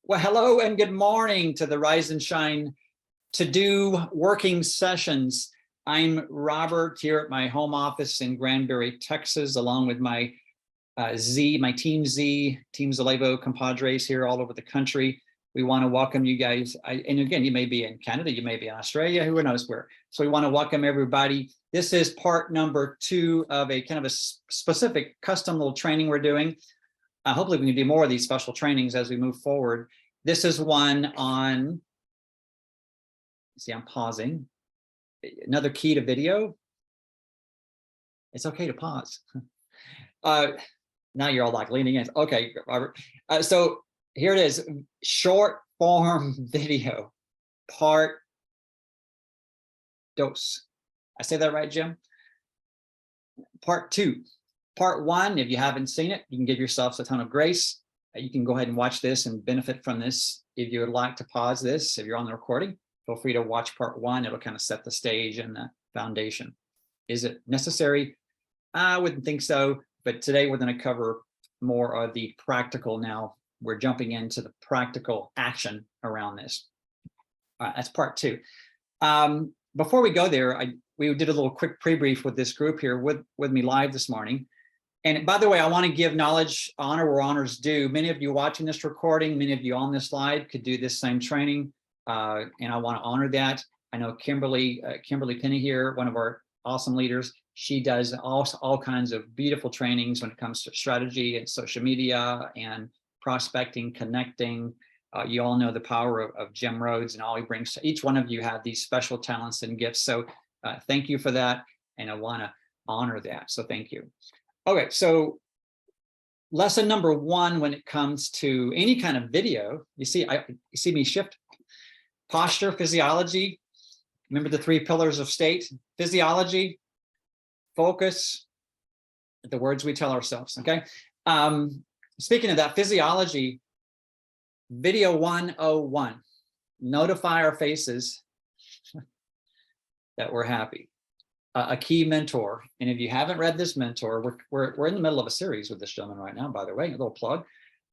Well, hello and good morning to the Rise and Shine to-do working sessions. I'm Robert here at my home office in Granbury, Texas, along with my my Team Z, Team Zalevo compadres here all over the country. We want to welcome you guys. And again, you may be in Canada, you may be in Australia, who knows where. So we want to welcome everybody. This is part number 2 of a kind of a specific custom little training we're doing. Hopefully we can do more of these special trainings as we move forward. This is one on, see, I'm pausing. Another key to video. It's okay to pause. Now you're all like leaning in. Okay, Robert. So here it is, short form video, part dos. I say that right, Jim? Part 2. Part 1, if you haven't seen it, you can give yourselves a ton of grace. You can go ahead and watch this and benefit from this. If you would like to pause this, if you're on the recording, feel free to watch part 1. It'll kind of set the stage and the foundation. Is it necessary? I wouldn't think so, but today we're going to cover more of the practical now. We're jumping into the practical action around this. All right, that's part 2. Before we go there, we did a little quick pre-brief with this group here with me live this morning. And by the way, I want to give knowledge, honor where honor's due. Many of you watching this recording, many of you on this live could do this same training, and I want to honor that. I know Kimberly Penny here, one of our awesome leaders. She does all kinds of beautiful trainings when it comes to strategy and social media and prospecting, connecting. You all know the power of Jim Rhodes and all he brings to each one of you have these special talents and gifts. So thank you for that, and I want to honor that. So thank you. Okay, so lesson number 1 when it comes to any kind of video, you see me shift. Posture, physiology. Remember the 3 pillars of state: physiology, focus, the words we tell ourselves. Okay. Speaking of that, physiology, video 101. Notify our faces that we're happy. A key mentor, and if you haven't read this mentor, we're in the middle of a series with this gentleman right now, by the way, a little plug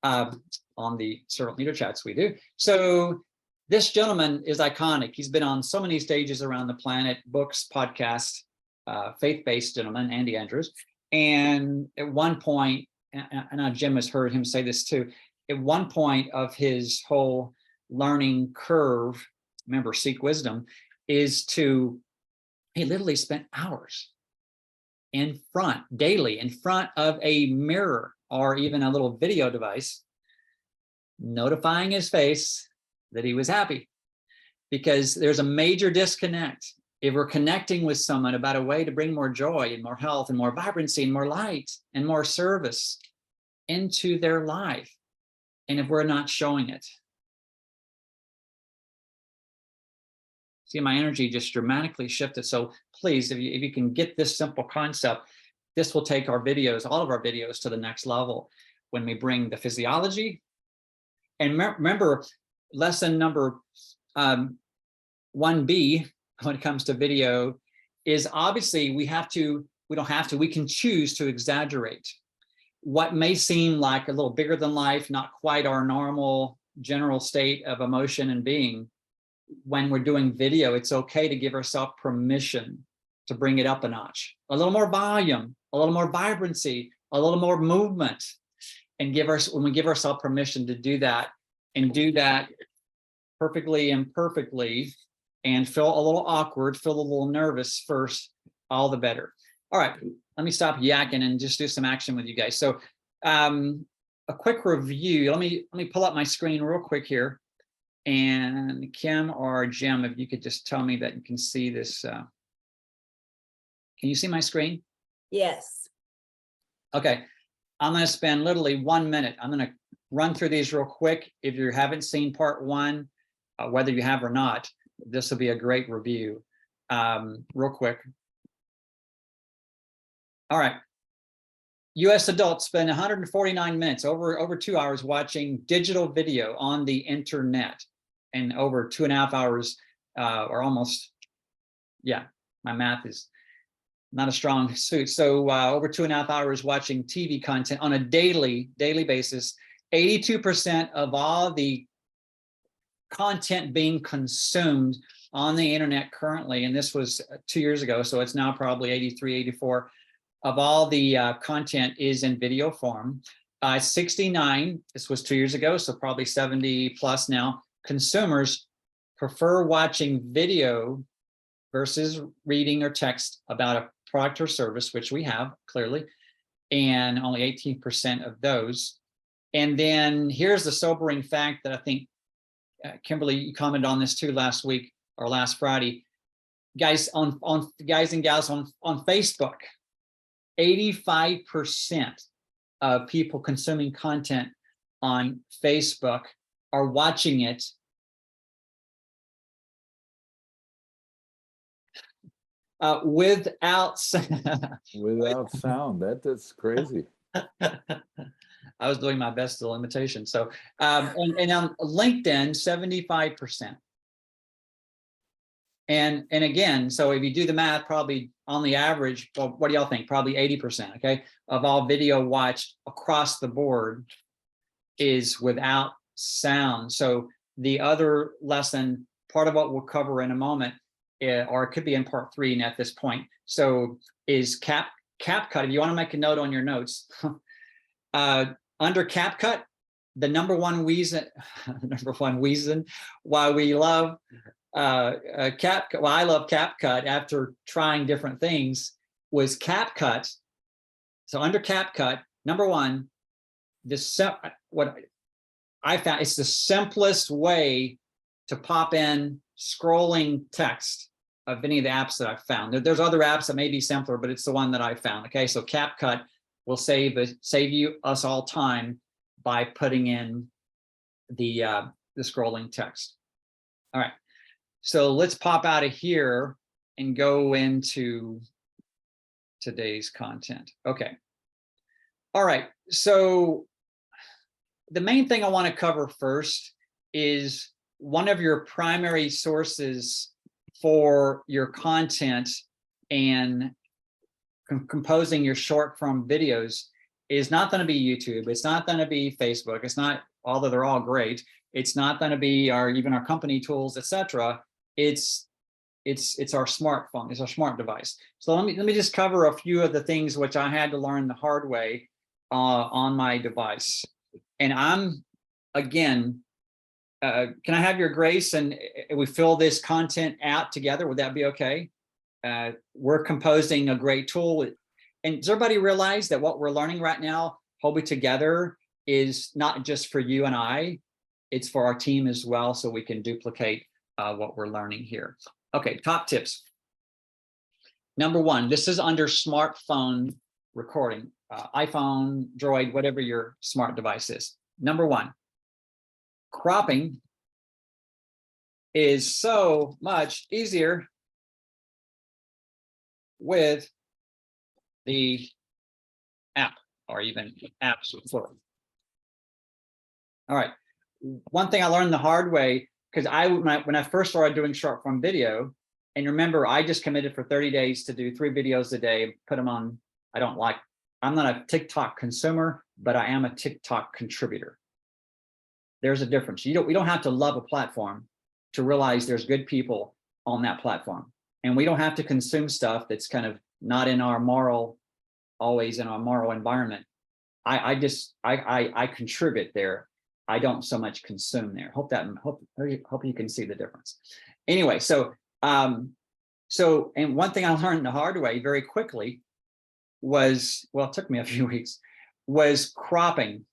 on the Servant Leader Chats we do. So this gentleman is iconic. He's been on so many stages around the planet, books, podcasts, faith-based gentleman, Andy Andrews. And at one point, and I know Jim has heard him say this too, at one point of his whole learning curve, remember, seek wisdom, is to, he literally spent hours daily in front of a mirror or even a little video device, notifying his face that he was happy. Because there's a major disconnect. If we're connecting with someone about a way to bring more joy and more health and more vibrancy and more light and more service into their life, and if we're not showing it, see, my energy just dramatically shifted. So please, if you can get this simple concept, this will take our videos, all of our videos, to the next level when we bring the physiology. And remember, lesson number 1B when it comes to video is obviously we can choose to exaggerate what may seem like a little bigger than life, not quite our normal general state of emotion and being. When we're doing video, it's okay to give ourselves permission to bring it up a notch, a little more volume, a little more vibrancy, a little more movement, and when we give ourselves permission to do that, and do that perfectly and imperfectly, and feel a little awkward, feel a little nervous first, all the better. All right, let me stop yakking and just do some action with you guys. So a quick review. Let me pull up my screen real quick here. And Kim or Jim, if you could just tell me that you can see this. Can you see my screen? Yes. Okay. I'm going to spend literally 1 minute. I'm going to run through these real quick. If you haven't seen part 1, whether you have or not, this will be a great review. Real quick. All right. U.S. adults spend 149 minutes, over 2 hours, watching digital video on the internet, and over 2.5 hours, or almost, yeah, my math is not a strong suit. So over 2.5 hours watching TV content on a daily basis. 82% of all the content being consumed on the internet currently, and this was 2 years ago, so it's now probably 83, 84 of all the content is in video form. 69, this was 2 years ago, so probably 70 plus now, consumers prefer watching video versus reading or text about a product or service, which we have clearly, and only 18% of those. And then here's the sobering fact that I think, Kimberly, you commented on this too last week or last Friday. Guys guys and gals on Facebook, 85% of people consuming content on Facebook are watching it without Without sound. That's crazy. I was doing my best to limitation. So, and on LinkedIn, 75%. And again, so if you do the math, probably on the average, well, what do y'all think? Probably 80%, okay, of all video watched across the board is without sound. So the other lesson, part of what we'll cover in a moment, or it could be in part 3 at this point, so is CapCut. If you want to make a note on your notes, under CapCut, the number one reason why we love CapCut, well, I love CapCut after trying different things, was CapCut. So under CapCut, number one, what I found, it's the simplest way to pop in scrolling text of any of the apps that I've found. There's other apps that may be simpler, but it's the one that I found. Okay, so CapCut will save us all time by putting in the scrolling text. All right, so let's pop out of here and go into today's content. Okay. All right, so the main thing I want to cover first is one of your primary sources for your content and composing your short form videos is not going to be YouTube. It's not going to be Facebook. It's not, although they're all great, it's not going to be even our company tools, etc. It's our smartphone. It's our smart device. So let me just cover a few of the things which I had to learn the hard way on my device. And I'm, again, can I have your grace and we fill this content out together? Would that be okay? We're composing a great tool. And does everybody realize that what we're learning right now, hopefully together, is not just for you and I, it's for our team as well, so we can duplicate what we're learning here. Okay, top tips. Number one, this is under smartphone recording, iPhone, Droid, whatever your smart device is. Number one, cropping is so much easier with the app, or even apps plural. All right, one thing I learned the hard way, because when I first started doing short form video, and remember, I just committed for 30 days to do 3 videos a day, put them on. I'm not a TikTok consumer, but I am a TikTok contributor. There's a difference. We don't have to love a platform to realize there's good people on that platform. And we don't have to consume stuff that's kind of not in our always in our moral environment. I contribute there. I don't so much consume there. Hope you can see the difference. Anyway, so and one thing I learned the hard way very quickly was, well, it took me a few weeks, was cropping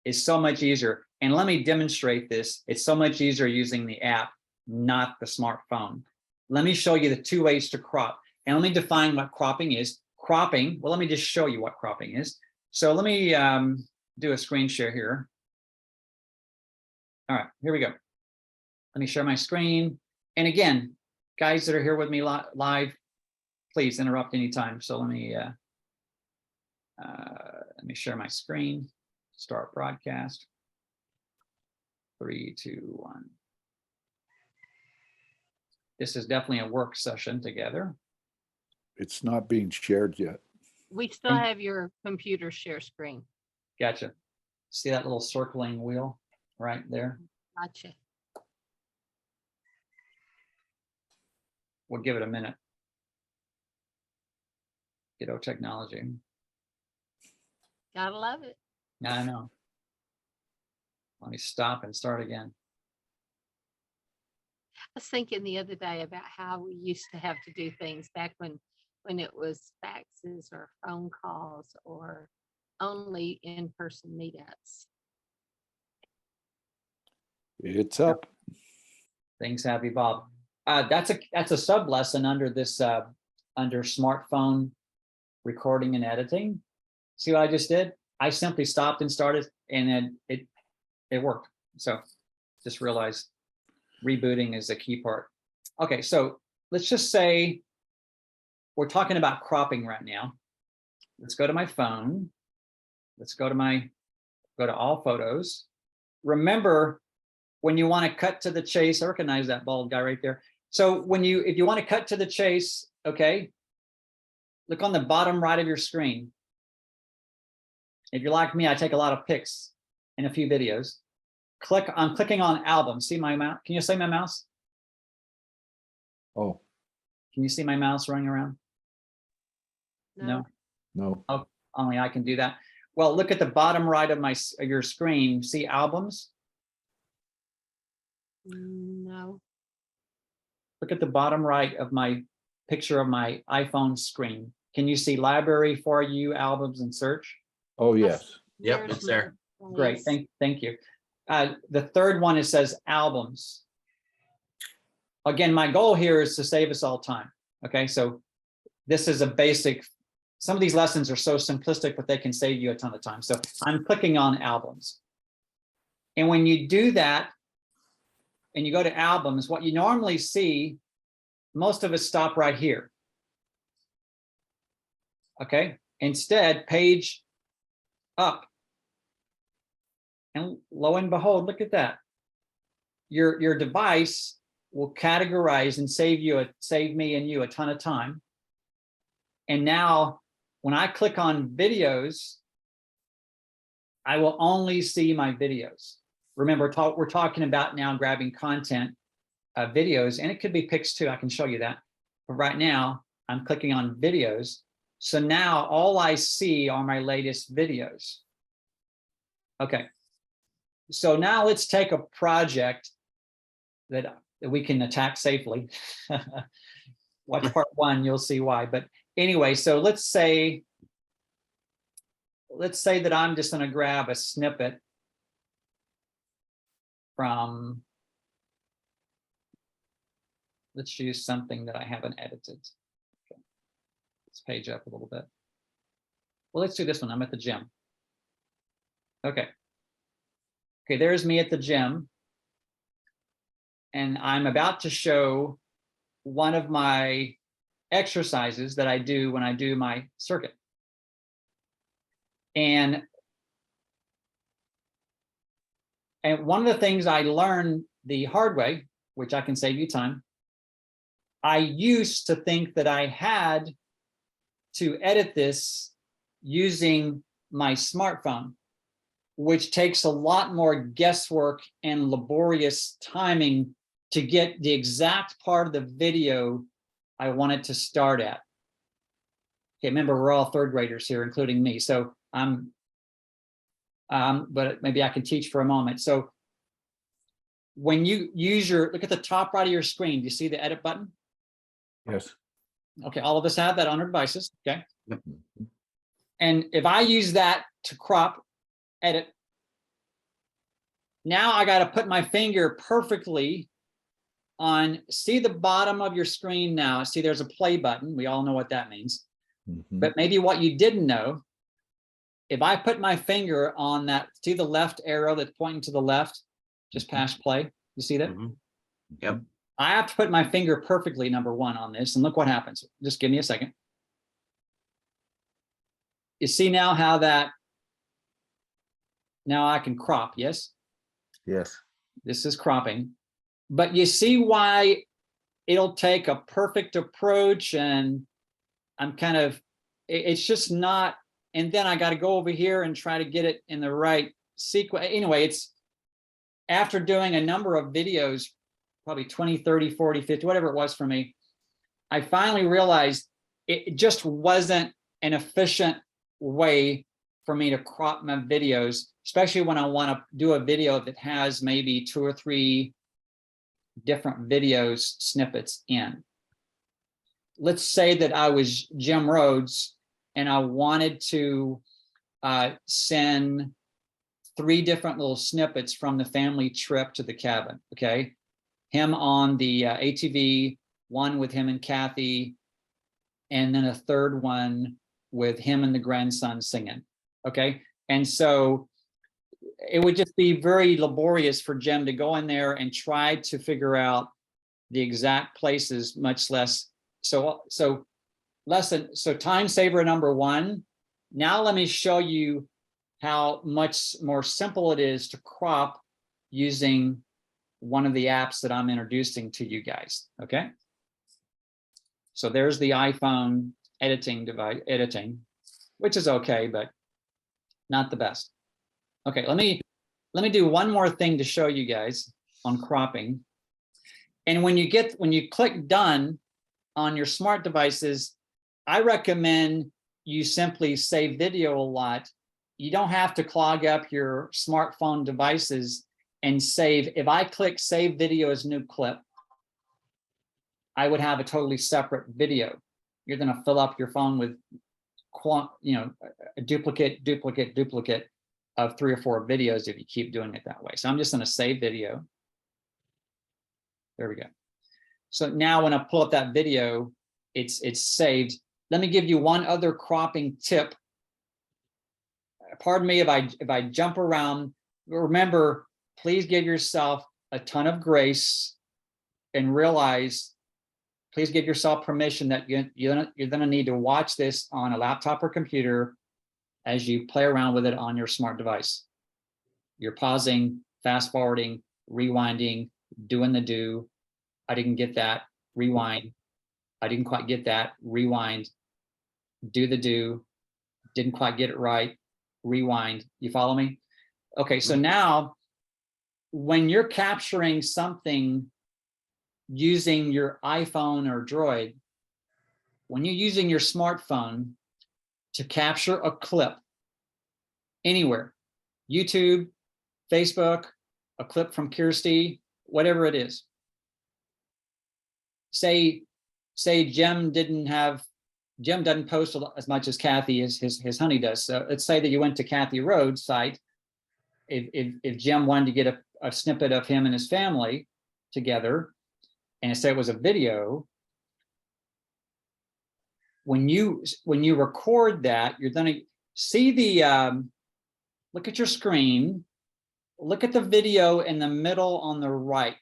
is so much easier. And let me demonstrate this. It's so much easier using the app, not the smartphone. Let me show you the 2 ways to crop. And let me define what cropping is. Cropping, well, let me just show you what cropping is. So let me do a screen share here. All right, here we go. Let me share my screen. And again, guys that are here with me live, please interrupt anytime. So let me share my screen, start broadcast. 3, 2, 1. This is definitely a work session together. It's not being shared yet. We still have your computer share screen. Gotcha. See that little circling wheel right there? Gotcha. we'll give it a minute. Ghetto technology. Gotta love it. I know. Let me stop and start again. I was thinking the other day about how we used to have to do things back when it was faxes or phone calls or only in-person meetups. It's up. Things have evolved. That's a sub lesson under this under smartphone recording and editing. See what I just did? I simply stopped and started, and then it worked. So just realized rebooting is a key part. Okay, so let's just say we're talking about cropping right now. Let's go to my phone. Let's go to all photos. Remember, when you want to cut to the chase, I recognize that bald guy right there. So if you want to cut to the chase, okay, look on the bottom right of your screen. If you're like me, I take a lot of pics and a few videos. I'm clicking on album. See my mouse? Can you see my mouse? Oh, Can you see my mouse running around? No. no. Oh, only I can do that. Well, look at the bottom right of your screen. See albums? No. Look at the bottom right of my picture of my iPhone screen. Can you see library, for you, albums, and search? Oh, yes. Yep, There's it's there. my Great, place. thank you. The third one, it says albums. Again, my goal here is to save us all time. Okay, so this is a basic, some of these lessons are so simplistic, but they can save you a ton of time. So I'm clicking on albums. And when you do that, and you go to albums, what you normally see, most of us stop right here. Okay, instead, page up. And lo and behold, look at that. Your device will categorize and save me and you a ton of time. And now when I click on videos, I will only see my videos. Remember, we're talking about now grabbing content, videos, and it could be pics too. I can show you that. But right now, I'm clicking on videos. So now all I see are my latest videos. Okay. So now let's take a project that we can attack safely. Watch part one, you'll see why. But anyway, so let's say that I'm just going to grab a snippet from, let's use something that I haven't edited. Okay. Let's page up a little bit. Well, let's do this one. I'm at the gym. Okay. Okay, there's me at the gym. And I'm about to show one of my exercises that I do when I do my circuit. And one of the things I learned the hard way, which I can save you time, I used to think that I had to edit this using my smartphone, which takes a lot more guesswork and laborious timing to get the exact part of the video I wanted to start at. Okay, remember, we're all third graders here, including me. So but maybe I can teach for a moment. So when you use look at the top right of your screen, do you see the edit button? Yes. Okay, all of us have that on our devices, okay? Yep. And if I use that to crop, edit, now I got to put my finger perfectly on, see the bottom of your screen now, see there's a play button. We all know what that means. Mhm. But maybe what you didn't know, if I put my finger on that, see the left arrow that's pointing to the left, just past play, you see that? Mhm. Yep. I have to put my finger perfectly, number one, on this, and look what happens. Just give me a second. You see now how that, now I can crop, yes? Yes. This is cropping. But you see why it'll take a perfect approach, and I'm kind of, it's just not, and then I got to go over here and try to get it in the right sequence. Anyway, it's after doing a number of videos, probably 20, 30, 40, 50, whatever it was for me, I finally realized it just wasn't an efficient way for me to crop my videos, especially when I want to do a video that has maybe 2 or 3 different videos snippets in. Let's say that I was Jim Rhodes and I wanted to send 3 different little snippets from the family trip to the cabin. Okay. Him on the ATV, one with him and Kathy, and then a third one with him and the grandson singing. Okay. And so it would just be very laborious for Jim to go in there and try to figure out the exact places, much less. So time saver number 1. Now let me show you how much more simple it is to crop using one of the apps that I'm introducing to you guys. Okay. So there's the iPhone editing device, which is okay, but not the best. Okay, let me do one more thing to show you guys on cropping. And when you click done on your smart devices, I recommend you simply save video a lot. You don't have to clog up your smartphone devices and save. If I click save video as new clip, I would have a totally separate video. You're going to fill up your phone with, a duplicate of 3 or 4 videos if you keep doing it that way. So I'm just going to save video. There we go. So now when I pull up that video, it's saved. Let me give you one other cropping tip. Pardon me if I jump around. Remember, please give yourself a ton of grace and realize, please give yourself permission that you're going to need to watch this on a laptop or computer as you play around with it on your smart device. You're pausing, fast forwarding, rewinding, doing the do. I didn't get that, rewind. I didn't quite get that, rewind, do the do, didn't quite get it right, rewind. You follow me? Okay, so now when you're capturing something using your iPhone or Droid, when you're using your smartphone to capture a clip anywhere, YouTube, Facebook, a clip from Kirsty, whatever it is. Say Jim doesn't post as much as Kathy his honey does. So let's say that you went to Kathy Rhodes' site. If Jim wanted to get a snippet of him and his family together, and say it was a video, when you record that, you're going to see the look at your screen, look at the video in the middle on the right.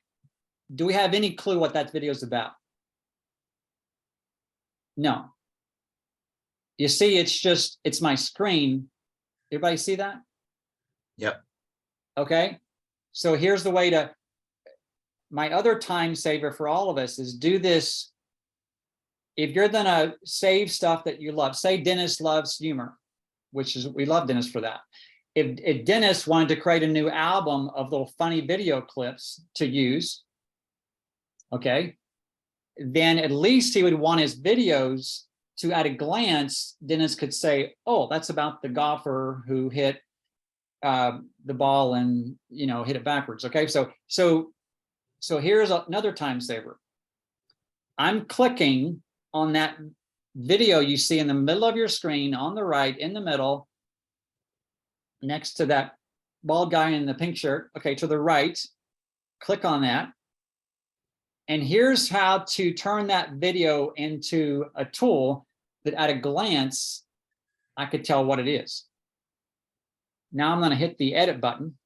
Do we have any clue what that video is about? No. You see, it's my screen. Everybody see that? Yep. Okay. So here's the way to, my other time saver for all of us is do this. If you're gonna save stuff that you love, say Dennis loves humor, which is, we love Dennis for that. If Dennis wanted to create a new album of little funny video clips to use, okay, then at least he would want his videos to, at a glance, Dennis could say, oh, that's about the golfer who hit the ball and, hit it backwards. Okay, so here's another time saver. I'm clicking on that video you see in the middle of your screen on the right, in the middle, next to that bald guy in the pink shirt. Okay, to the right, click on that. And here's how to turn that video into a tool that at a glance, I could tell what it is. Now I'm going to hit the edit button.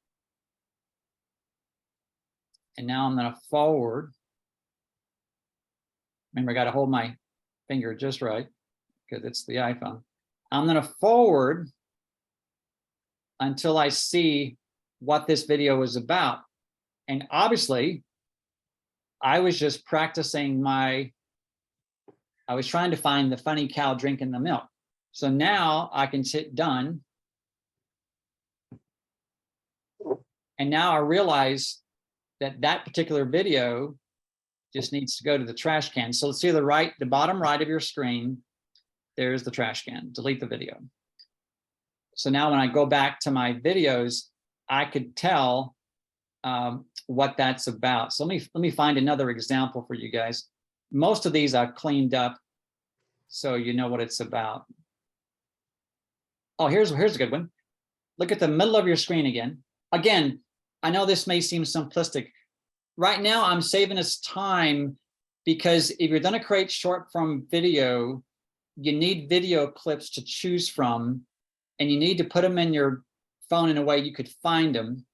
And now I'm going to forward. Remember, I got to hold my finger just right because it's the iPhone. I'm going to forward until I see what this video is about. And obviously, I was just practicing I was trying to find the funny cow drinking the milk. So now I can hit done. And now I realize that particular video just needs to go to the trash can. So let's see the bottom right of your screen. There's the trash can. Delete the video. So now when I go back to my videos, I could tell what that's about. So let me find another example for you guys. Most of these I've cleaned up so you know what it's about. Oh, here's a good one. Look at the middle of your screen again. Again, I know this may seem simplistic. Right now, I'm saving us time because if you're going to create short form video, you need video clips to choose from, and you need to put them in your phone in a way you could find them.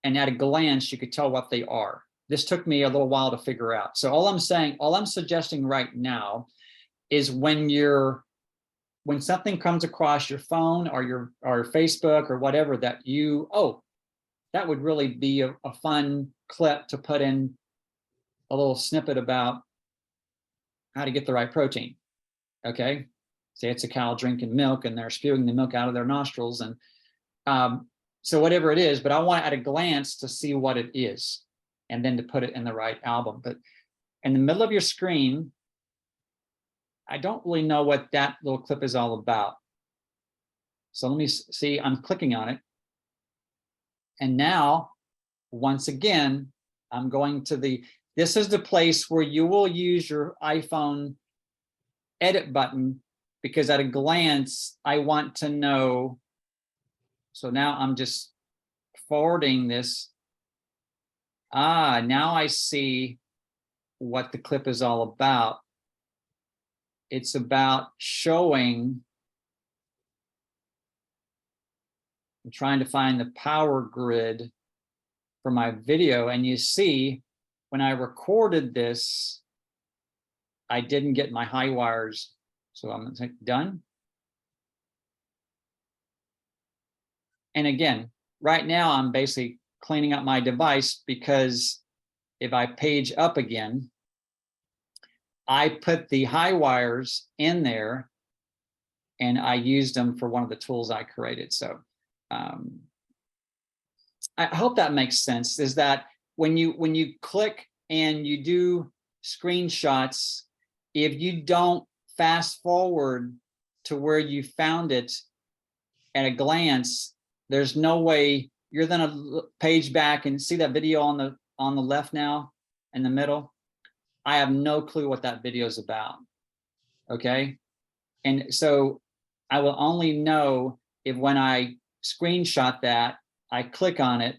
And at a glance, you could tell what they are. This took me a little while to figure out. So all I'm suggesting right now is when something comes across your phone or Facebook or whatever that that would really be a fun clip to put in a little snippet about how to get the right protein. Okay. Say it's a cow drinking milk and they're spewing the milk out of their nostrils. And so whatever it is, but I want at a glance to see what it is and then to put it in the right album. But in the middle of your screen, I don't really know what that little clip is all about. So let me see, I'm clicking on it. And now, once again, I'm going to this is the place where you will use your iPhone edit button, because at a glance, I want to know. So now I'm just forwarding this. Now I see what the clip is all about. It's about showing, I'm trying to find the power grid for my video. And you see, when I recorded this, I didn't get my high wires. So I'm gonna click done. And again, right now I'm basically cleaning up my device, because if I page up again, I put the high wires in there and I used them for one of the tools I created. So I hope that makes sense, is that when you click and you do screenshots, if you don't fast forward to where you found it at a glance, there's no way you're going to page back and see that video on the left now in the middle. I have no clue what that video is about. Okay. And so I will only know if when I screenshot that, I click on it,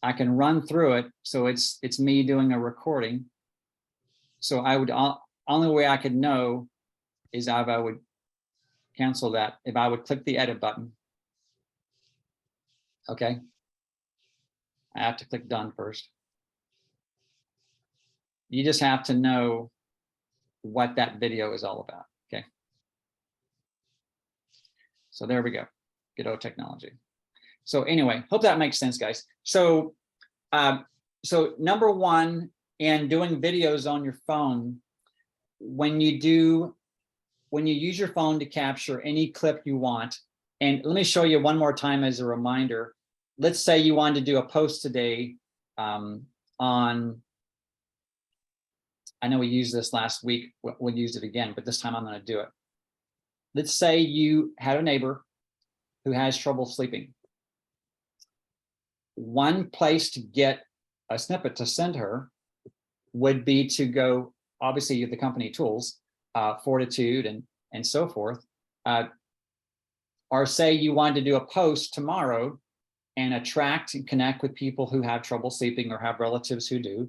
I can run through it. So it's me doing a recording. So I would, only way I could know is if I would cancel that, if I would click the edit button. Okay. I have to click done first. You just have to know what that video is all about. Okay. So there we go. Good old technology. So anyway, hope that makes sense, guys. So, so number one, in doing videos on your phone, when you use your phone to capture any clip you want, and let me show you one more time as a reminder. Let's say you wanted to do a post today on, I know we used this last week, we'll use it again, but this time I'm going to do it. Let's say you had a neighbor who has trouble sleeping. One place to get a snippet to send her would be to go, obviously, the company tools, Fortitude and so forth. Or say you wanted to do a post tomorrow and attract and connect with people who have trouble sleeping or have relatives who do.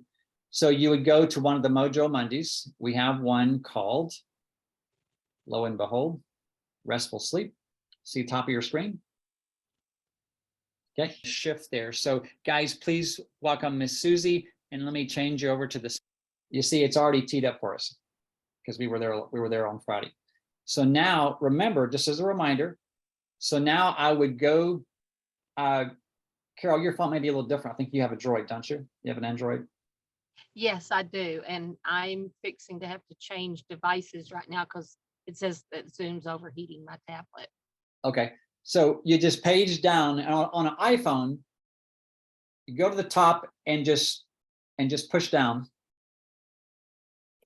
So you would go to one of the Mojo Mondays. We have one called, lo and behold, Restful Sleep. See the top of your screen? Okay, shift there. So guys, please welcome Miss Susie, and let me change you over to this. You see, it's already teed up for us because we were there on Friday. So now remember, just as a reminder, so now I would go, Carol, your phone may be a little different. I think you have a Droid, don't you? You have an Android? Yes, I do. And I'm fixing to have to change devices right now because it says that Zoom's overheating my tablet. Okay, so you just page down on an iPhone, you go to the top and just and just push down.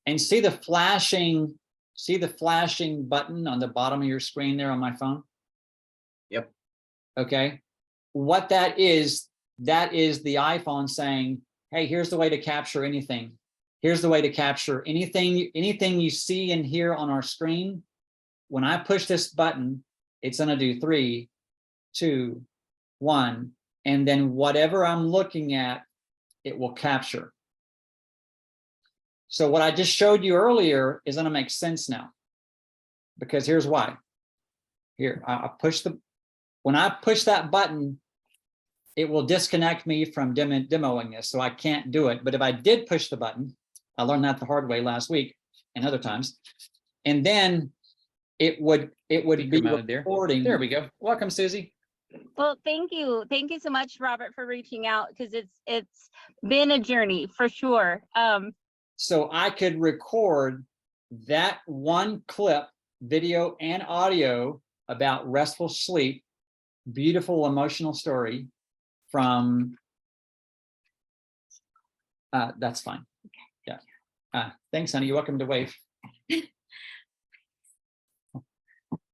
And see the flashing button on the bottom of your screen there on my phone? Yep. Okay. What that is the iPhone saying, hey, here's the way to capture anything. Here's the way to capture anything you see and hear on our screen. When I push this button, it's going to do 3, 2, 1, and then whatever I'm looking at, it will capture. So what I just showed you earlier is going to make sense now, because here's why. Here, when I push that button, it will disconnect me from demoing this, so I can't do it. But if I did push the button, I learned that the hard way last week and other times, and then it would be recording. There we go. Welcome, Susie. Well, thank you. Thank you so much, Robert, for reaching out, because it's been a journey for sure. So I could record that one clip, video and audio, about restful sleep, beautiful emotional story from, that's fine. Yeah. Thanks, honey. You're welcome to wave.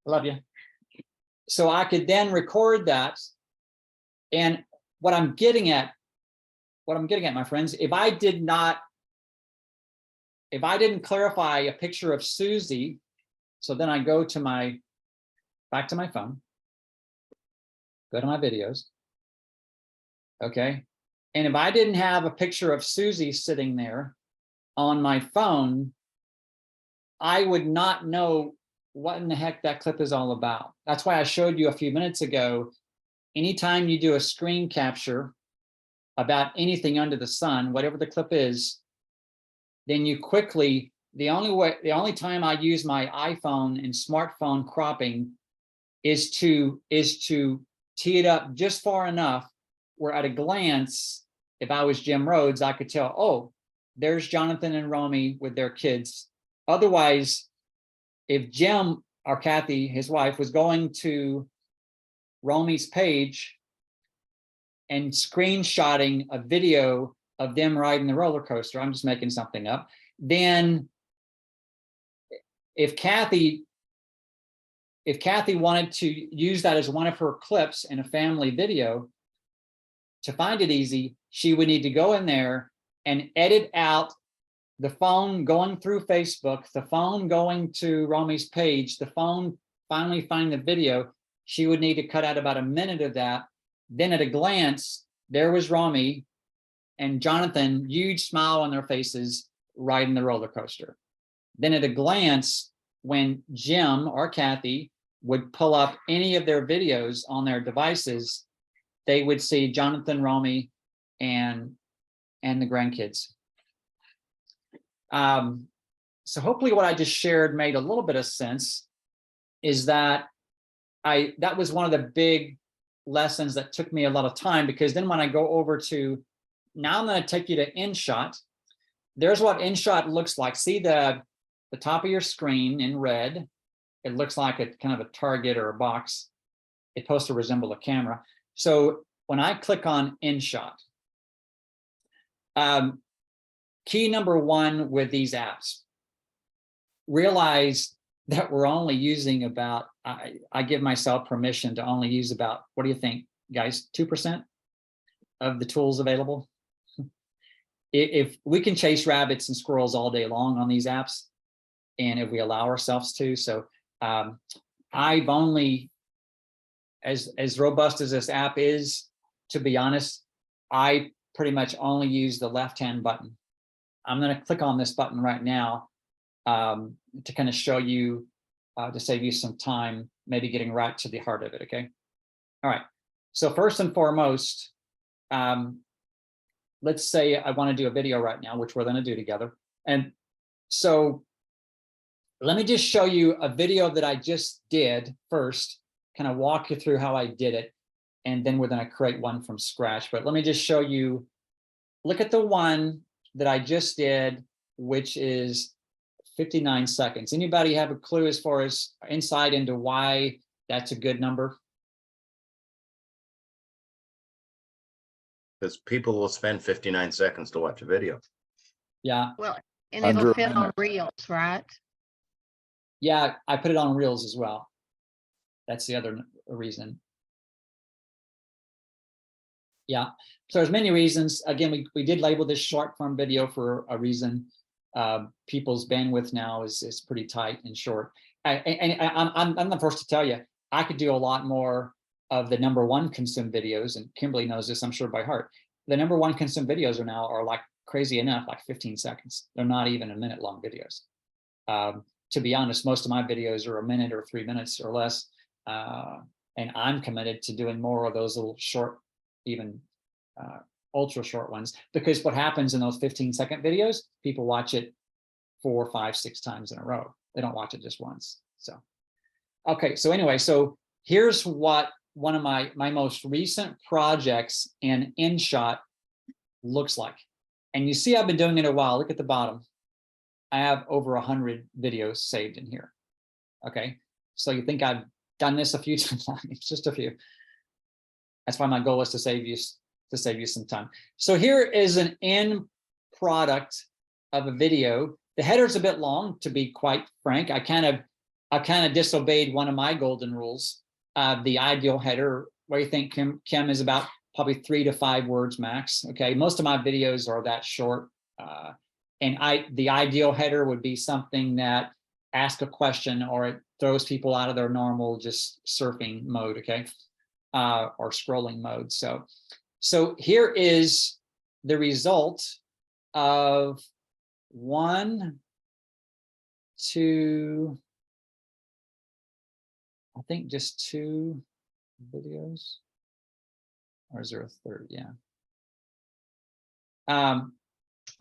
Love you. So I could then record that. And what I'm getting at, my friends, if I didn't clarify a picture of Susie, so then I go to back to my phone, go to my videos. Okay. And if I didn't have a picture of Susie sitting there on my phone, I would not know what in the heck that clip is all about. That's why I showed you a few minutes ago, anytime you do a screen capture about anything under the sun, whatever the clip is, then you quickly, the only time I use my iPhone and smartphone cropping is to tee it up just far enough where at a glance, if I was Jim Rhodes, I could tell, oh, there's Jonathan and Romy with their kids. Otherwise, if Jim or Kathy, his wife, was going to Romy's page and screenshotting a video of them riding the roller coaster, I'm just making something up, then if Kathy wanted to use that as one of her clips in a family video, to find it easy, she would need to go in there and edit out the phone going through Facebook, the phone going to Romy's page, the phone finally find the video. She would need to cut out about a minute of that. Then at a glance, there was Romy and Jonathan, huge smile on their faces, riding the roller coaster. Then at a glance, when Jim or Kathy would pull up any of their videos on their devices, they would see Jonathan, Romy, and the grandkids. So hopefully what I just shared made a little bit of sense, is that that was one of the big lessons that took me a lot of time, because then when I go over to, now I'm going to take you to InShot. There's what InShot looks like. See the top of your screen in red. It looks like a kind of a target or a box. It's supposed to resemble a camera. So when I click on InShot, key number one with these apps, realize that we're only using about, I give myself permission to only use about, what do you think, guys, 2% of the tools available? If we can chase rabbits and squirrels all day long on these apps, and if we allow ourselves to. So I've only, as robust as this app is, to be honest, I pretty much only use the left-hand button. I'm going to click on this button right now to kind of show you, to save you some time, maybe getting right to the heart of it, okay? All right, so first and foremost, let's say I want to do a video right now, which we're going to do together. And so let me just show you a video that I just did first, kind of walk you through how I did it, and then we're going to create one from scratch. But let me just show you, look at the one that I just did, which is 59 seconds. Anybody have a clue as far as insight into why that's a good number? Because people will spend 59 seconds to watch a video. Yeah, Well, and Under it'll a fit on minute. reels, right? yeah, I put it on Reels as well. That's the other reason. Yeah, so there's many reasons. Again, we did label this short form video for a reason. People's bandwidth now is pretty tight and short. I'm the first to tell you, I could do a lot more of the #1 consumed videos, and Kimberly knows this, I'm sure, by heart. The #1 consumed videos are like crazy enough, like 15 seconds. They're not even a minute long videos. To be honest, most of my videos are a minute or 3 minutes or less. And I'm committed to doing more of those little short, even ultra short ones, because what happens in those 15-second videos, people watch it 4, 5, 6 times in a row. They don't watch it just once. So, okay. So anyway, so here's what one of my most recent projects in InShot looks like. And you see, I've been doing it a while. Look at the bottom. I have over 100 videos saved in here. Okay. So you think I've done this a few times, just a few. That's why my goal is to save you some time. So here is an end product of a video. The header's a bit long, to be quite frank. I kind of disobeyed one of my golden rules. The ideal header, where you think Kim is about probably 3 to 5 words max. Okay, most of my videos are that short. And the ideal header would be something that asks a question, or it throws people out of their normal just surfing mode, okay, or scrolling mode. So here is the result of 1, 2, I think just 2 videos, or is there a third? Yeah.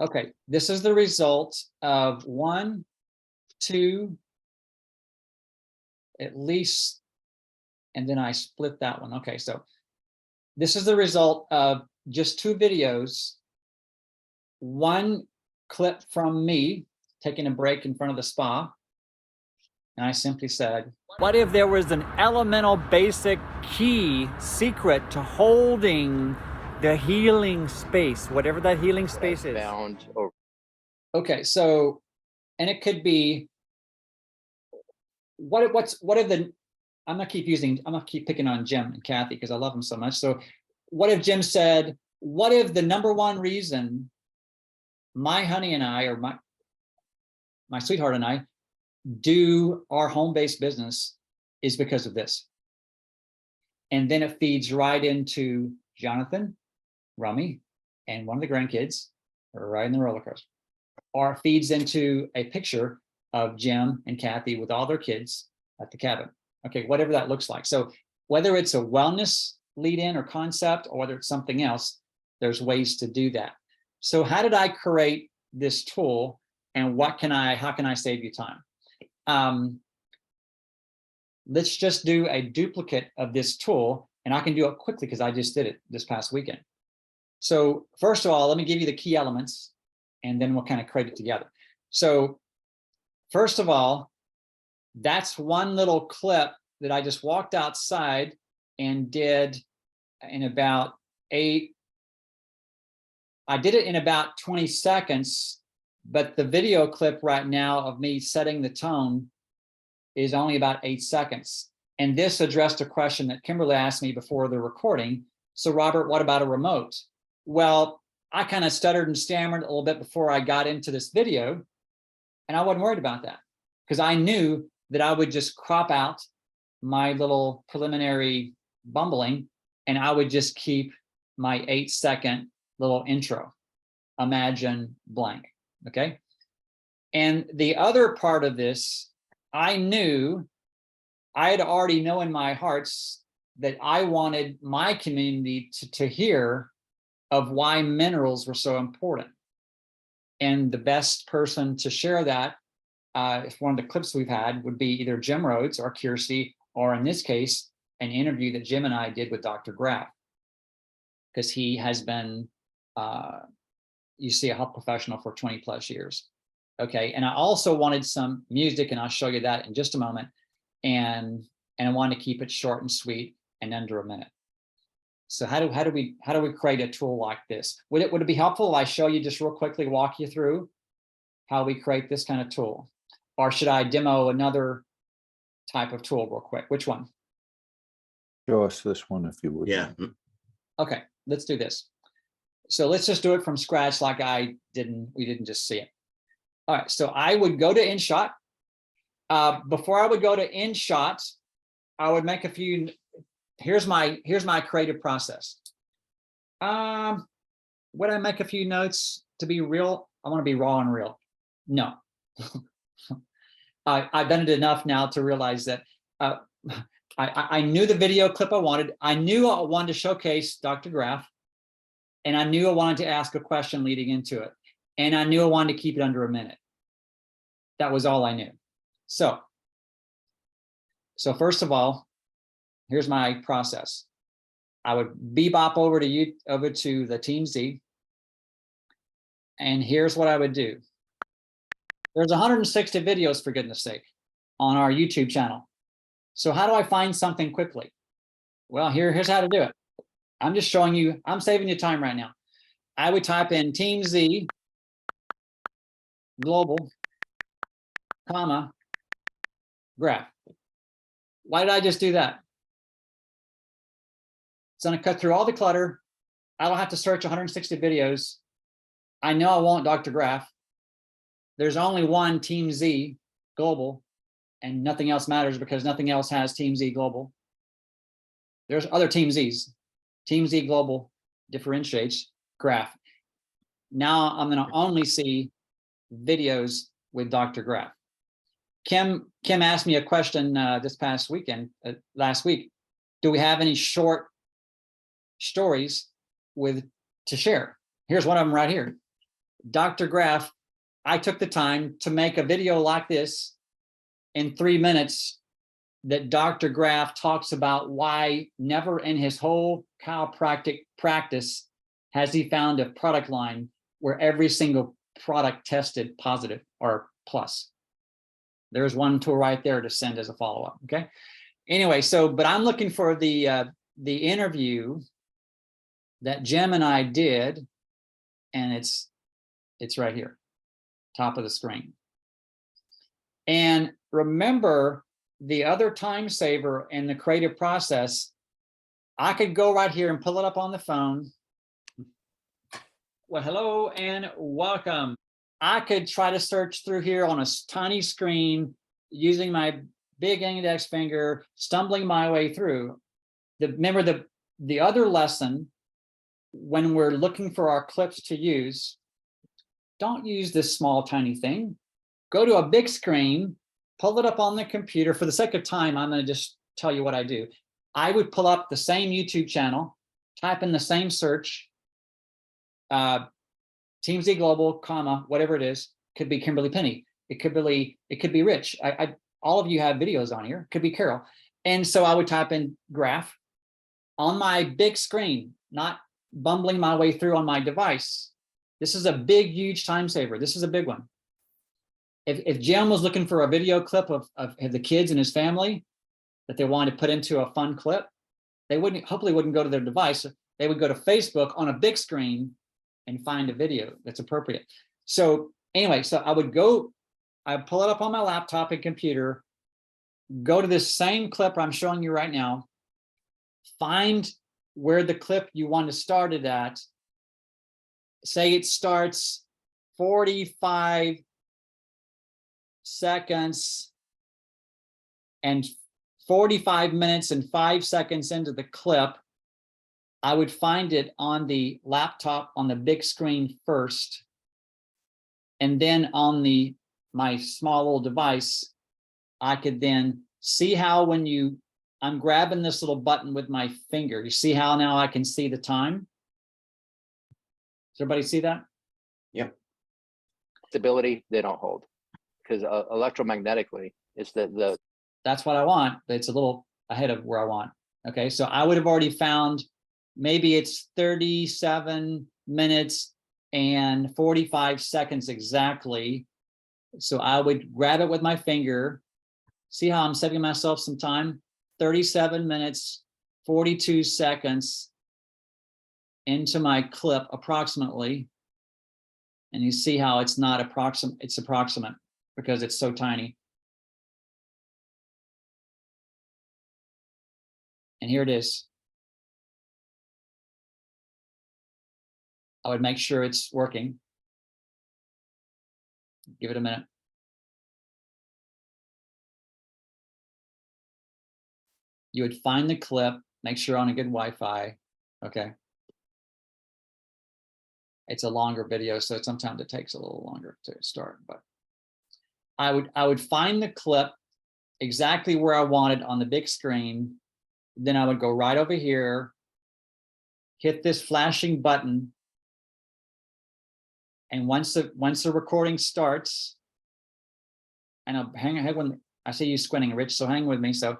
Okay, this is the result of 1, 2, at least, and then I split that one. Okay, so this is the result of just 2 videos, 1 clip from me taking a break in front of the spa. And I simply said, what if there was an elemental basic key secret to holding the healing space, whatever that healing space is? Okay, so, and it could be, what if the, I'm gonna keep picking on Jim and Kathy because I love them so much. So what if Jim said, what if the #1 reason my honey and I, or my sweetheart and I, do our home-based business is because of this? And then it feeds right into Jonathan, Rummy, and one of the grandkids are riding the roller coaster. Or it feeds into a picture of Jim and Kathy with all their kids at the cabin. Okay, whatever that looks like. So whether it's a wellness lead in or concept, or whether it's something else, there's ways to do that. So how did I create this tool, and how can I save you time? Let's just do a duplicate of this tool, and I can do it quickly because I just did it this past weekend. So first of all, let me give you the key elements, and then we'll kind of create it together. So first of all, that's one little clip that I just walked outside and did in about 8. I did it in about 20 seconds, but the video clip right now of me setting the tone is only about 8 seconds. And this addressed a question that Kimberly asked me before the recording. So Robert, what about a remote? Well, I kind of stuttered and stammered a little bit before I got into this video, and I wasn't worried about that because I knew that I would just crop out my little preliminary bumbling, and I would just keep my 8-second little intro, imagine blank, okay? And the other part of this, I knew, I had already know in my hearts that I wanted my community to hear of why minerals were so important. And the best person to share that, if one of the clips we've had, would be either Jim Rhodes or Kirsty, or in this case, an interview that Jim and I did with Dr. Graff, because he has been, you see, a health professional for 20+ years. Okay, and I also wanted some music, and I'll show you that in just a moment. And I wanted to keep it short and sweet and under a minute. So how do we create a tool like this? Would it be helpful if I show you just real quickly, walk you through how we create this kind of tool? Or should I demo another type of tool real quick? Which one? Show us this one if you would. Yeah, Okay, let's do this. So let's just do it from scratch like we didn't just see it. All right, so I would go to InShot. Before I would go to InShot, I would make a few, here's my creative process. Would I make a few notes to be real? I want to be raw and real. No. I've done it enough now to realize that I knew the video clip I wanted. I knew I wanted to showcase Dr. Graf, and I knew I wanted to ask a question leading into it. And I knew I wanted to keep it under a minute. That was all I knew. So first of all, here's my process. I would bebop over to the TeamZ. And here's what I would do. There's 160 videos, for goodness sake, on our YouTube channel. So how do I find something quickly? Well, here's how to do it. I'm just showing you, I'm saving you time right now. I would type in TeamZ global, comma, graph. Why did I just do that? It's going to cut through all the clutter. I don't have to search 160 videos. I know I want Dr. Graf. There's only one TeamZ global, and nothing else matters because nothing else has TeamZ global. There's other TeamZs. TeamZ global differentiates Graf. Now I'm going to only see videos with Dr. Graf. Kim asked me a question this past weekend, last week. Do we have any short stories to share? Here's one of them right here. Dr. Graf, I took the time to make a video like this in 3 minutes that Dr. Graf talks about why never in his whole chiropractic practice has he found a product line where every single product tested positive or plus. There's one tool right there to send as a follow-up, okay? Anyway, but I'm looking for the interview that Jim and I did, and it's right here, top of the screen. And remember the other time saver in the creative process, I could go right here and pull it up on the phone. Well, hello and welcome. I could try to search through here on a tiny screen using my big index finger, stumbling my way through. Remember the other lesson, when we're looking for our clips to use, don't use this small tiny thing. Go to a big screen, pull it up on the computer. For the sake of time, I'm going to just tell you what I do. I would pull up the same YouTube channel, type in the same search, TeamZ Global, comma, whatever it is. Could be Kimberly Penny. It could be Rich. All of you have videos on here. Could be Carol. And so I would type in Graf on my big screen, not bumbling my way through on my device. This is a big, huge time saver. This is a big one. If Jim was looking for a video clip of the kids and his family that they wanted to put into a fun clip, they hopefully wouldn't go to their device. They would go to Facebook on a big screen and find a video that's appropriate. So anyway, so I'd pull it up on my laptop and computer, go to this same clip I'm showing you right now, find where the clip you want to start it at. Say it starts 45 seconds and 45 minutes and 5 seconds into the clip. I would find it on the laptop on the big screen first, and then on my small little device, I could then see how I'm grabbing this little button with my finger. You see how now I can see the time? Does everybody see that? Yep. Stability, they don't hold, because electromagnetically, it's the That's what I want, but it's a little ahead of where I want. Okay, so I would have already found maybe it's 37 minutes and 45 seconds exactly. So I would grab it with my finger. See how I'm saving myself some time? 37 minutes, 42 seconds. into my clip approximately. And you see how it's not approximate, it's approximate because it's so tiny. And here it is. I would make sure it's working. Give it a minute. You would find the clip, make sure on a good Wi-Fi, okay? It's a longer video, so sometimes it takes a little longer to start, but I would find the clip exactly where I wanted on the big screen. Then I would go right over here, hit this flashing button. And once the recording starts, and I'll hang when I see you squinting, Rich, so hang with me. So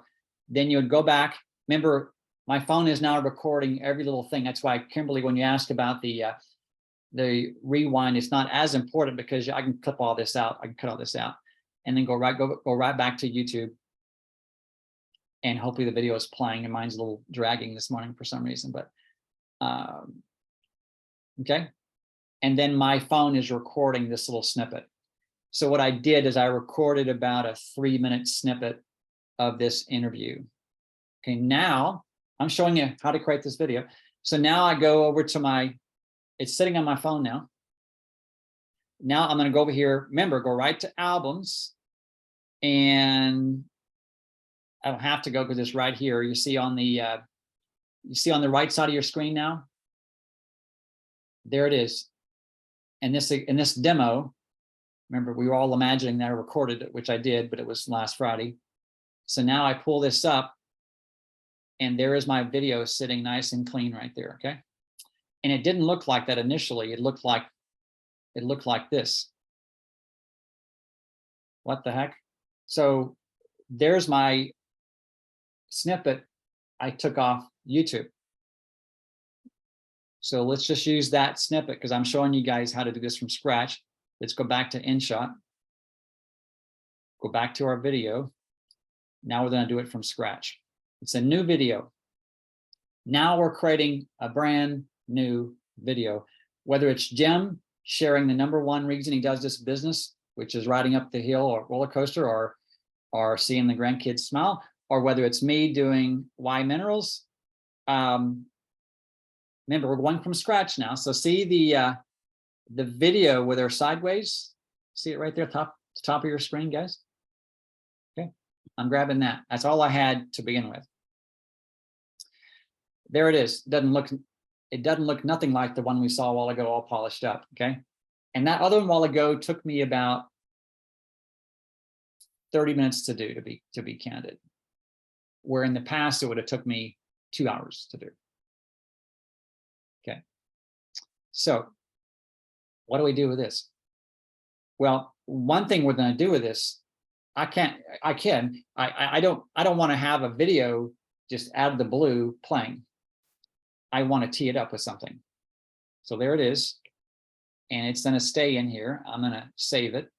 then you would go back. Remember, my phone is now recording every little thing. That's why, Kimberly, when you asked about the rewind, it's not as important because I can clip all this out. I can cut all this out and then go right back to YouTube. And hopefully the video is playing, and mine's a little dragging this morning for some reason, but okay. And then my phone is recording this little snippet. So what I did is I recorded about a 3-minute snippet of this interview. Okay, now I'm showing you how to create this video. So now I go over to it's sitting on my phone now. Now I'm going to go over here. Remember, go right to albums, and I don't have to go because it's right here. You see on the right side of your screen now. There it is. And this demo, remember, we were all imagining that I recorded it, which I did, but it was last Friday. So now I pull this up, and there is my video sitting nice and clean right there. Okay. And it didn't look like that initially. It looked like this. What the heck? So there's my snippet I took off YouTube. So let's just use that snippet because I'm showing you guys how to do this from scratch. Let's go back to InShot. Go back to our video. Now we're going to do it from scratch. It's a new video. Now we're creating a brand new video, whether it's Jim sharing the #1 reason he does this business, which is riding up the hill or roller coaster, or seeing the grandkids smile, or whether it's me doing Y Minerals. Remember, we're going from scratch now. So see the video where they're sideways. See it right there, top of your screen, guys. Okay, I'm grabbing that. That's all I had to begin with. There it is. It doesn't look nothing like the one we saw a while ago, all polished up. Okay, and that other one while ago took me about 30 minutes to do, to be candid. Where in the past it would have took me 2 hours to do. Okay, so what do we do with this? Well, one thing we're going to do with this, I don't want to have a video just out of the blue playing. I want to tee it up with something. So there it is, and it's going to stay in here. I'm going to save it,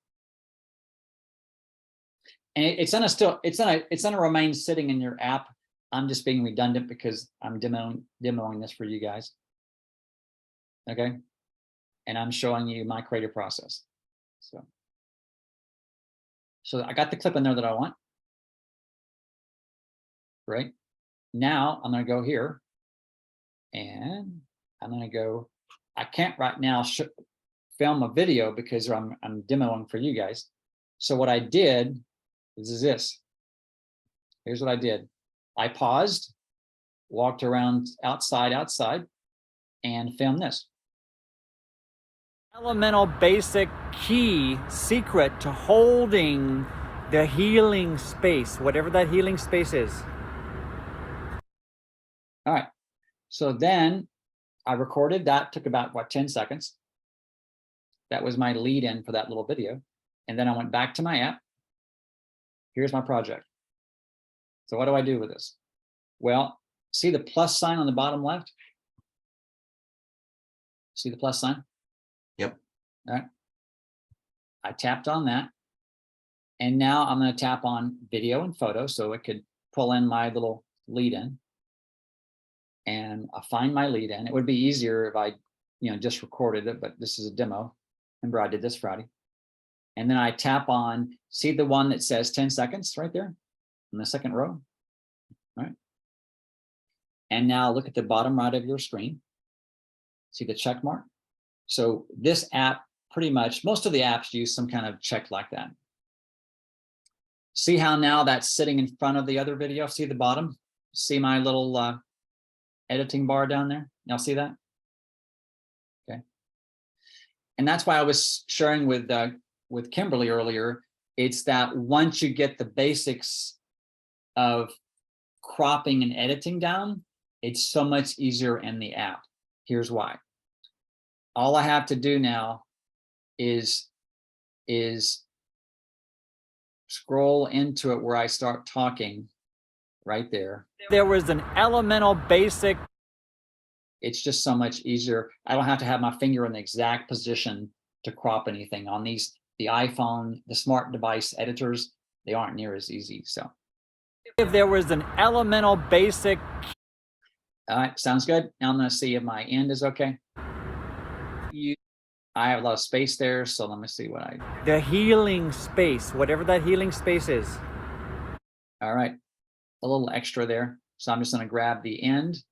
and it's going to remain sitting in your app. I'm just being redundant because I'm demoing this for you guys. Okay, and I'm showing you my creative process. So I got the clip in there that I want. Right now, I'm going to go here, and I'm going to go. I can't right now film a video because I'm demoing for you guys. So what I did is this. Here's what I did. I paused, walked around outside, and filmed this. Elemental basic key secret to holding the healing space, whatever that healing space is. All right. So then I recorded that, took about 10 seconds. That was my lead in for that little video. And then I went back to my app. Here's my project. So what do I do with this? Well, see the plus sign on the bottom left? See the plus sign? Yep. All right. I tapped on that. And now I'm going to tap on video and photo so it could pull in my little lead in. and I find my lead in. It would be easier if I, just recorded it, but this is a demo. Remember, I did this Friday. And then I tap on, see the one that says 10 seconds right there in the second row. All right. And now look at the bottom right of your screen. See the check mark? So this app, pretty much, most of the apps use some kind of check like that. See how now that's sitting in front of the other video? See the bottom? See my little editing bar down there? Y'all see that? Okay. And that's why I was sharing with Kimberly earlier. It's that once you get the basics of cropping and editing down, it's so much easier in the app. Here's why. All I have to do now is scroll into it where I start talking right there. There was an elemental basic. It's just so much easier. I don't have to have my finger in the exact position to crop anything on the iPhone, the smart device editors. They aren't near as easy. So If there was an elemental basic. all right, sounds good. Now I'm going to see if my end is okay. I have a lot of space there, so let me see what I. The healing space, whatever that healing space is. All right, a little extra there. So I'm just going to grab the end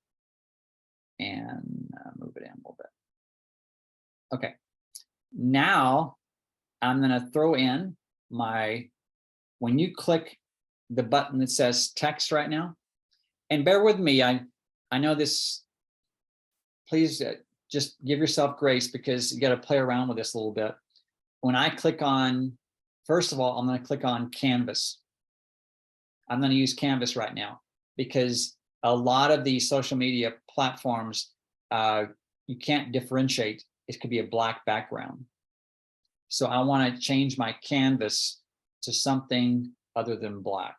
and move it in a little bit. Okay, now I'm going to throw in when you click the button that says text right now, and bear with me, I know this, please just give yourself grace because you got to play around with this a little bit. When I click on, first of all, I'm going to click on Canvas. I'm going to use Canvas right now because a lot of these social media platforms, you can't differentiate. It could be a black background. So I want to change my canvas to something other than black.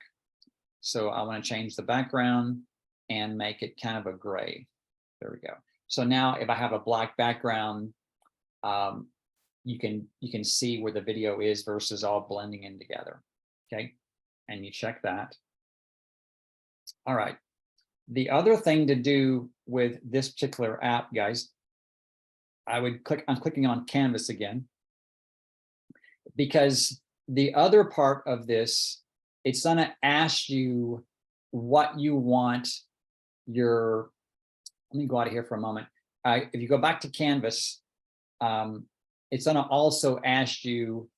So I want to change the background and make it kind of a gray. There we go. So now if I have a black background, you can see where the video is versus all blending in together. Okay, and you check that. All right. The other thing to do with this particular app, guys, I'm clicking on Canvas again, because the other part of this, it's going to ask you what you want your, let me go out of here for a moment. If you go back to Canvas, it's going to also ask you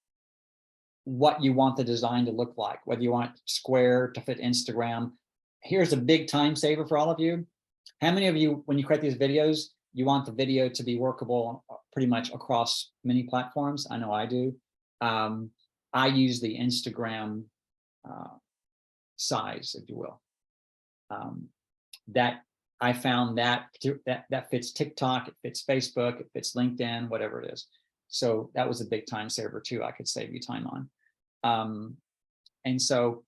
what you want the design to look like, whether you want it square to fit Instagram. Here's a big time saver for all of you. How many of you, when you create these videos, you want the video to be workable pretty much across many platforms? I know I do. I use the Instagram size, if you will. That I found that fits TikTok, it fits Facebook, it fits LinkedIn, whatever it is. So that was a big time saver too. I could save you time on. And so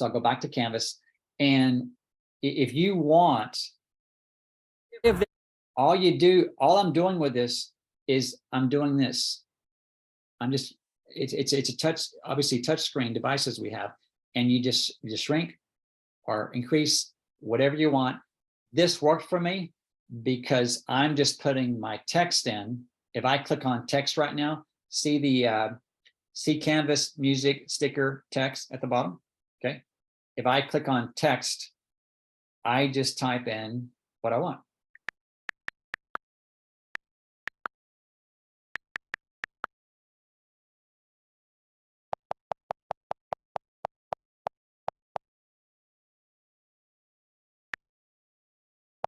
I'll go back to Canvas, and if you want, all I'm doing with this is I'm doing this. It's a touch, obviously touch screen devices we have, and you just shrink or increase whatever you want. This worked for me because I'm just putting my text in. If I click on text right now, see Canvas music sticker text at the bottom. Okay. If I click on text, I just type in what I want.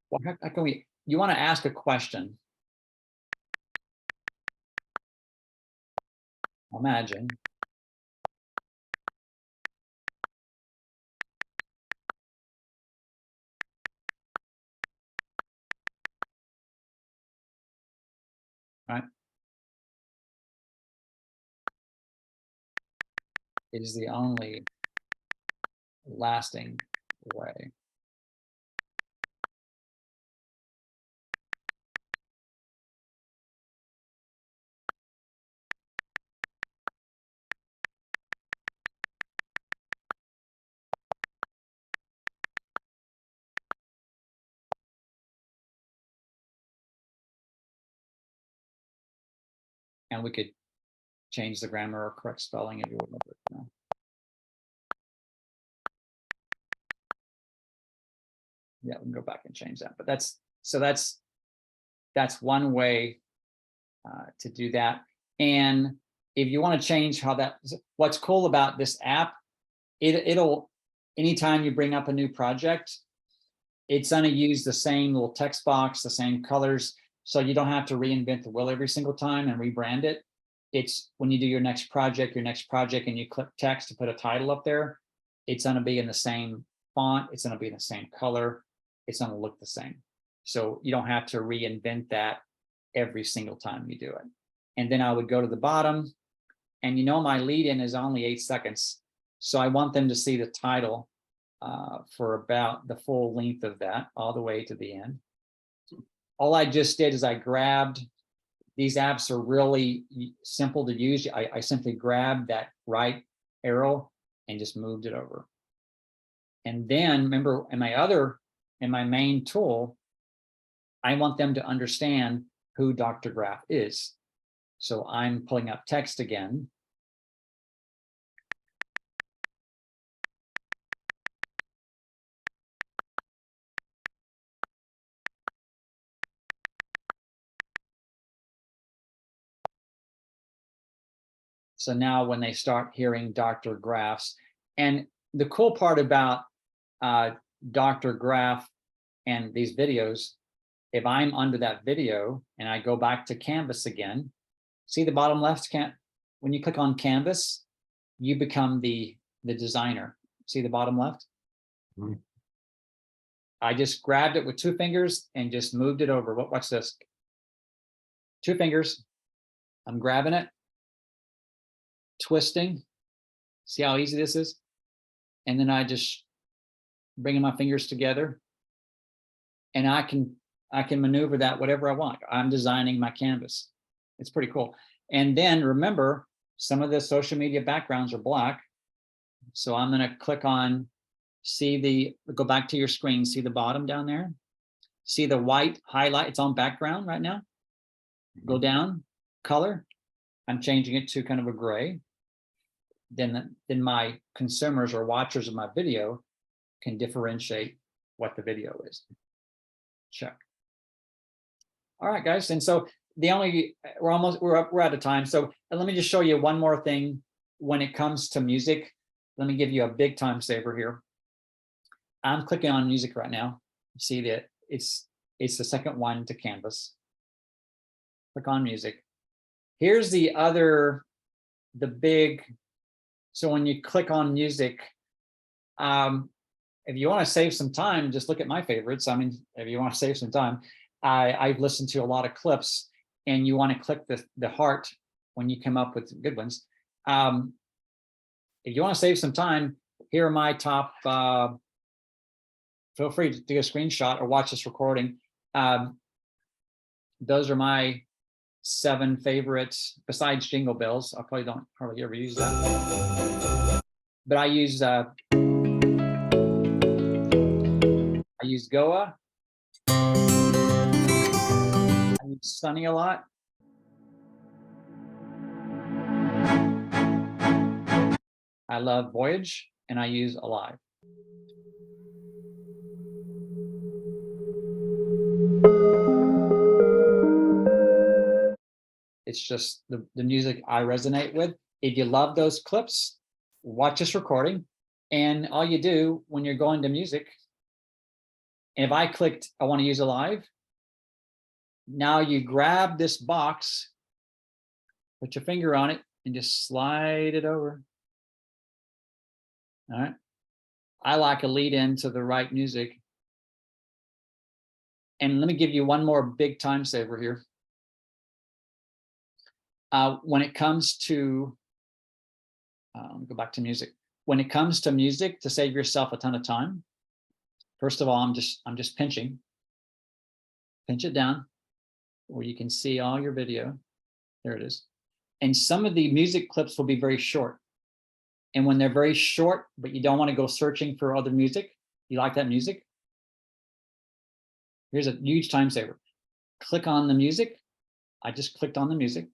Well, how can you want to ask a question? Imagine. Right? It is the only lasting way. And we could change the grammar or correct spelling if you would. Yeah, we can go back and change that, but that's one way to do that. And if you want to change how that, what's cool about this app, it'll anytime you bring up a new project, it's going to use the same little text box, the same colors, so you don't have to reinvent the wheel every single time and rebrand it. It's when you do your next project, and you click text to put a title up there, it's going to be in the same font, it's going to be in the same color, it's going to look the same. So you don't have to reinvent that every single time you do it. And then I would go to the bottom, and you know my lead in is only 8 seconds. So I want them to see the title for about the full length of that, all the way to the end. All I just did is I grabbed, these apps are really simple to use. I simply grabbed that right arrow and just moved it over. And then remember, in my main tool, I want them to understand who Dr. Graf is. So I'm pulling up text again. So now when they start hearing Dr. Graf's, and the cool part about Dr. Graf and these videos, if I'm under that video and I go back to Canvas again, see the bottom left, when you click on Canvas, you become the designer. See the bottom left? Mhm. I just grabbed it with 2 fingers and just moved it over. Watch this. 2 fingers. I'm grabbing it, twisting. See how easy this is? And then I just bringing my fingers together, and I can maneuver that whatever I want. I'm designing my canvas. It's pretty cool. And then remember, some of the social media backgrounds are black. So I'm going to click on, go back to your screen, see the bottom down there? See the white highlight, it's on background right now. Go down, color. I'm changing it to kind of a gray. Then my consumers or watchers of my video can differentiate what the video is. Check. All right, guys. And so we're out of time. So let me just show you one more thing when it comes to music. Let me give you a big time saver here. I'm clicking on music right now. You see that it's the second one to Canvas. Click on music. Here's the big, so when you click on music, if you want to save some time, just look at my favorites. I mean, if you want to save some time, I've listened to a lot of clips, and you want to click the heart when you come up with good ones. If you want to save some time, here are my top, feel free to do a screenshot or watch this recording. Those are my 7 favorites besides Jingle Bells. I probably don't hardly ever use that, but I use Goa. I use Sunny a lot. I love Voyage, and I use Alive. It's just the music I resonate with. If you love those clips, watch this recording. And all you do when you're going to music, and if I clicked, I want to use Alive. Now you grab this box, put your finger on it, and just slide it over. All right. I like a lead in to the right music. And let me give you one more big time saver here. When it comes to, go back to music. When it comes to music, to save yourself a ton of time, first of all, I'm just pinching. Pinch it down where you can see all your video. There it is. And some of the music clips will be very short. And when they're very short, but you don't want to go searching for other music, you like that music? Here's a huge time saver. Click on the music. I just clicked on the music.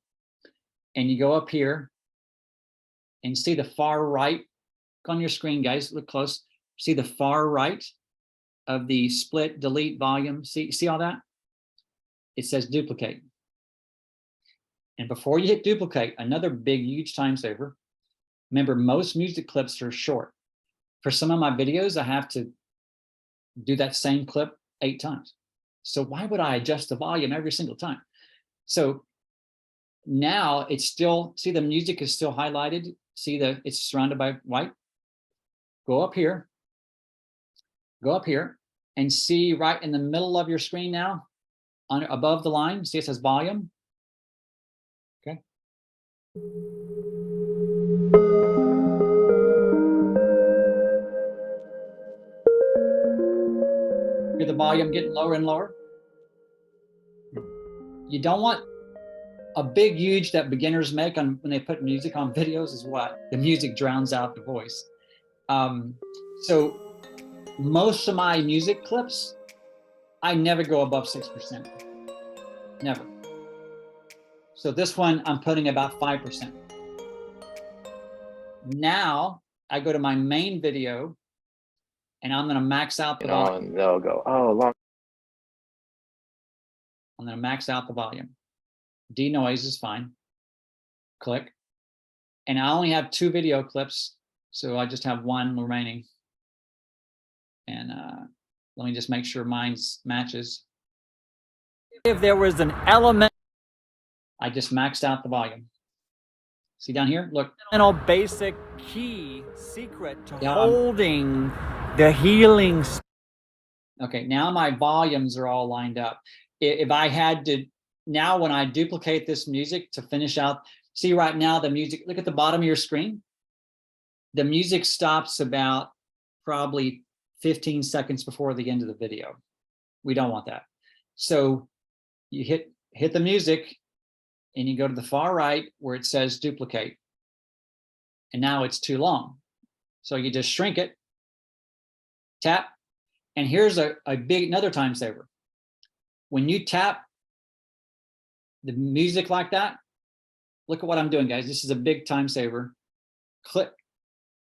and you go up here and see the far right. Look on your screen, guys, look close. See the far right of the split, delete, volume. See all that? It says duplicate. And before you hit duplicate, another big, huge time saver. Remember, most music clips are short. For some of my videos, I have to do that same clip 8 times. So why would I adjust the volume every single time? So now it's still, see the music is still highlighted. See it's surrounded by white. Go up here and see right in the middle of your screen now, above the line, see it says volume. Okay. Hear the volume getting lower and lower. You don't want a big, huge that beginners make when they put music on videos is what? The music drowns out the voice. So most of my music clips, I never go above 6%. Never. So this one, I'm putting about 5%. Now I go to my main video and I'm going to max out the volume. And they'll go, oh, long. I'm going to max out the volume. Denoise is fine. Click. And I only have 2 video clips, so I just have 1 remaining. And let me just make sure mine's matches. If there was an element, I just maxed out the volume. See down here? Look. basic key secret to Yeah, holding the healing. Okay, now my volumes are all lined up. If I had to, now when I duplicate this music to finish out, see right now the music, look at the bottom of your screen. The music stops about probably 15 seconds before the end of the video. We don't want that. So you hit the music and you go to the far right where it says duplicate. And now it's too long. So you just shrink it, tap, and here's another time saver. When you tap the music like that, look at what I'm doing, guys. This is a big time saver. Click,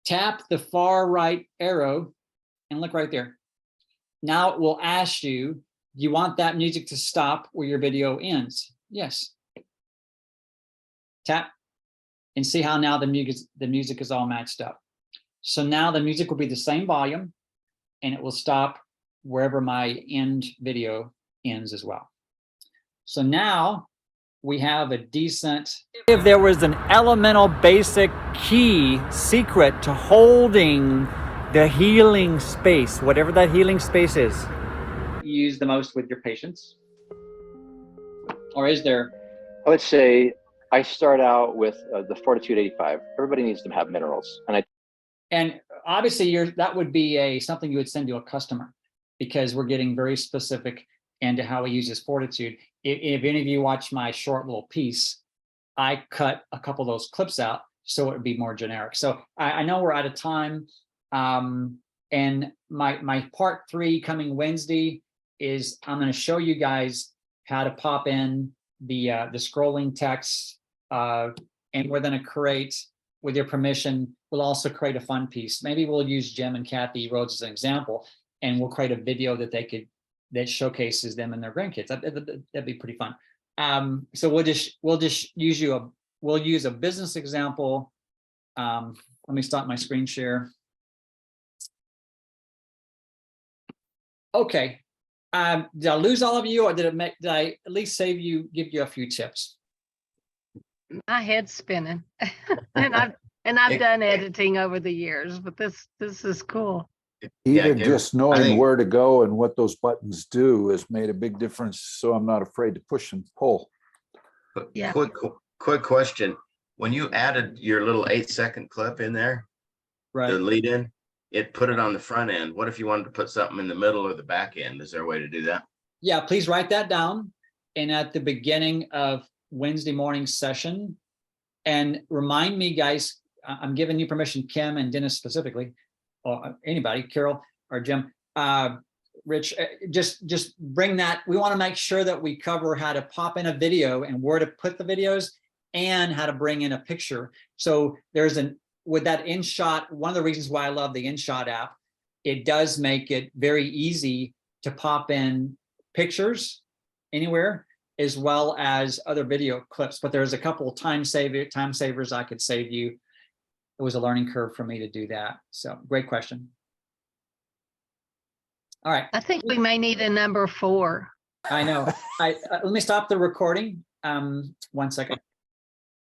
tap the far right arrow and look right there. Now it will ask you, do you want that music to stop where your video ends? Yes. Tap and see how now the music is all matched up. So now the music will be the same volume and it will stop wherever my end video ends as well. So now we have a decent. If there was an elemental basic key secret to holding the healing space, whatever that healing space is. Use the most with your patients? Or is there? I would say I start out with the Fortitude 85. Everybody needs to have minerals. And obviously that would be something you would send to a customer because we're getting very specific into how he uses Fortitude. If any of you watch my short little piece, I cut a couple of those clips out so it would be more generic. So I know we're out of time. And my part 3 coming Wednesday is I'm going to show you guys how to pop in the scrolling text, and we're going to create, with your permission, we'll also create a fun piece. Maybe we'll use Jim and Kathy Rhodes as an example, and we'll create a video that showcases them and their grandkids. That'd be pretty fun. So we'll just use a business example. Let me stop my screen share. Okay. Did I lose all of you, or did I at least give you a few tips? My head's spinning. and I've done editing over the years, but this is cool. Yeah, Even Kim, just I knowing think- where to go and what those buttons do has made a big difference. So I'm not afraid to push and pull. Yeah. Quick question. When you added your little 8-second clip in there, the lead in, it put it on the front end. What if you wanted to put something in the middle or the back end? Is there a way to do that? Yeah, please write that down. And at the beginning of Wednesday morning session, and remind me, guys, I'm giving you permission, Kim and Dennis specifically, or anybody, Carol or Jim, Rich, just bring that. We want to make sure that we cover how to pop in a video and where to put the videos. and how to bring in a picture. So with that InShot, one of the reasons why I love the InShot app, it does make it very easy to pop in pictures anywhere, as well as other video clips. But there's a couple of time savers I could save you. It was a learning curve for me to do that. So great question. All right. I think we may need a number 4. I know. Let me stop the recording. 1 second.